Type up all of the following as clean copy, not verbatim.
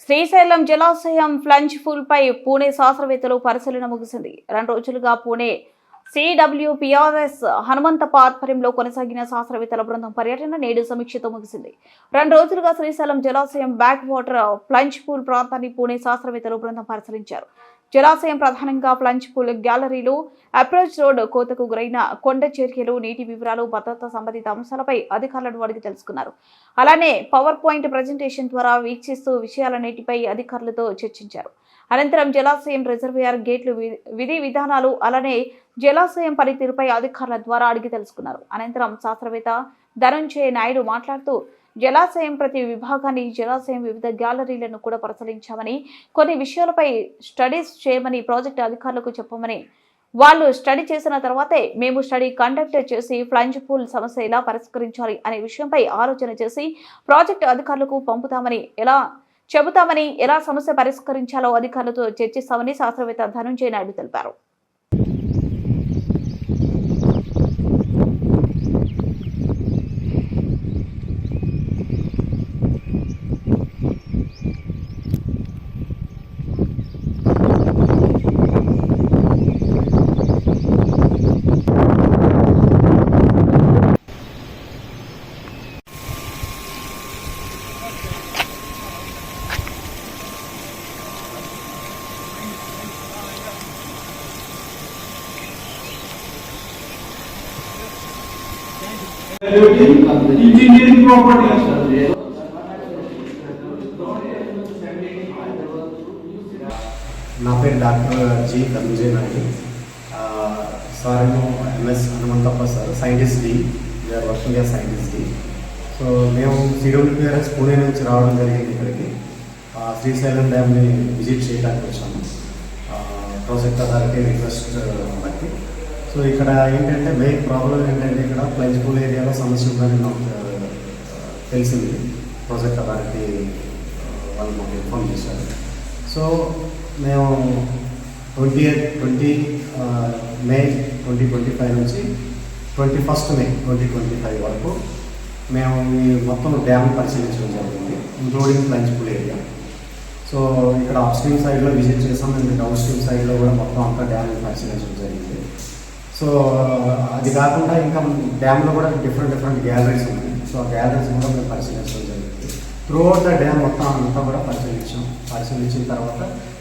శ్రీశైలం జలాశయం ఫ్లంజ్ పూల్ పై పూణే శాస్త్రవేత్తలు పరిశీలన ముగిసింది. 2 రోజులుగా పూణే CWPRS హనుమంతప్ప ఆధ్వర్యంలో కొనసాగిన శాస్త్రవేత్తల బృందం పర్యటన నేడు సమీక్షతో ముగిసింది. 2 రోజులుగా శ్రీశైలం జలాశయం బ్యాక్ వాటర్ ఫ్లంజ్ పూల్ ప్రాంతాన్ని పూణే శాస్త్రవేత్తలు బృందం పరిశీలించారు. జలాశయం ప్రధానంగా ఫ్లంజ్ పూల్ గ్యాలరీలు, అప్రోచ్ రోడ్, కోతకు గురైన కొండ చర్యలు, నీటి వివరాలు, భద్రతా సంబంధిత అంశాలపై అధికారులను అడిగి తెలుసుకున్నారు. అలానే పవర్ పాయింట్ ప్రజెంటేషన్ ద్వారా వీక్షిస్తూ విషయాలన్నిటిపై అధికారులతో చర్చించారు. అనంతరం జలాశయం రిజర్వాయర్ గేట్లు విధి విధానాలు, అలానే జలాశయం పనితీరుపై అధికారుల ద్వారా అడిగి తెలుసుకున్నారు. అనంతరం శాస్త్రవేత్త ధనంజయ నాయుడు మాట్లాడుతూ, జలాశయం ప్రతి విభాగాన్ని, జలాశయం వివిధ గ్యాలరీలను కూడా పరిశీలించామని, కొన్ని విషయాలపై స్టడీస్ చేయమని ప్రాజెక్టు అధికారులకు చెప్పమని, వాళ్ళు స్టడీ చేసిన తర్వాతే మేము స్టడీ కండక్ట్ చేసి ఫ్లంజ్ పూల్ సమస్య ఎలా పరిష్కరించాలి అనే విషయంపై ఆలోచన చేసి ప్రాజెక్టు అధికారులకు చెబుతామని, ఎలా సమస్య పరిష్కరించాలో అధికారులతో చర్చిస్తామని శాస్త్రవేత్త ధనంజయ నాయుడు తెలిపారు. इंजीनियरिंग प्रॉपर्टी నా పేరు doctor G Dhananjaya Naidu. Sir MS Hanumanthappa sir, scientist D, we are working as scientist D. So మేము CWPRS పూణే నుంచి రావడం జరిగింది. ఇక్కడికి శ్రీశైలం డ్యామ్ని విజిట్ చేయడానికి వచ్చాము ప్రాజెక్ట్ అథారిటీ రిక్వెస్ట్ బట్టి. సో ఇక్కడ ఏంటంటే మెయిన్ ప్రాబ్లం ఏంటంటే ఇక్కడ ఫ్లంజ్ పూల్ ఏరియాలో సమస్య ఉందని నాకు తెలిసింది. ప్రాజెక్ట్ అథారిటీ వాళ్ళు మాకు ఇన్ఫార్మ్ చేశారు. సో మేము 20 మే 2025 నుంచి 21 మే 2025 వరకు మేము ఈ మొత్తం డ్యామ్ పరిశీలించడం జరిగింది, ఇంక్లూడింగ్ ఫ్లంజ్ పూల్ ఏరియా. సో ఇక్కడ అప్ స్ట్రీమ్ సైడ్లో విజిట్ చేసాం, అండ్ డౌన్ స్ట్రీమ్ సైడ్లో కూడా మొత్తం అంతా డ్యామ్ని పరిశీలించడం జరిగింది. సో అది కాకుండా ఇంకా డ్యామ్లో కూడా డిఫరెంట్ గ్యాలరీస్ ఉన్నాయి. సో ఆ గ్యాలరీస్ కూడా మేము పరిశీలించడం జరిగింది. త్రూఅవుట్ ద డ్యామ్ మొత్తం అంతా కూడా పరిశీలించిన తర్వాత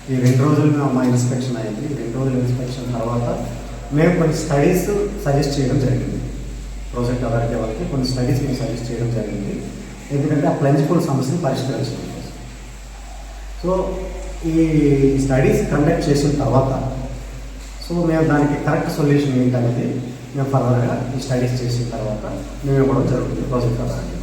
ఈ 2 రోజులు మా ఇన్స్పెక్షన్ అయింది. 2 రోజుల ఇన్స్పెక్షన్ తర్వాత మేము కొన్ని స్టడీస్ సజెస్ట్ చేయడం జరిగింది. ప్రాజెక్ట్ అథారిటీ వాళ్ళకి కొన్ని స్టడీస్ మేము సజెస్ట్ చేయడం జరిగింది, ఎందుకంటే ఆ ఫ్లంజ్ పూల్ సమస్యను పరిష్కరించడం కోసం. సో ఈ స్టడీస్ కండక్ట్ చేసిన తర్వాత సో మేము దానికి కరెక్ట్ సొల్యూషన్ ఏంటనేది మేము ఫర్దర్గా ఈ స్టడీస్ చేసిన తర్వాత మేము ఇవ్వడం జరుగుతుంది ప్రాజెక్ట్ అథారిటీ.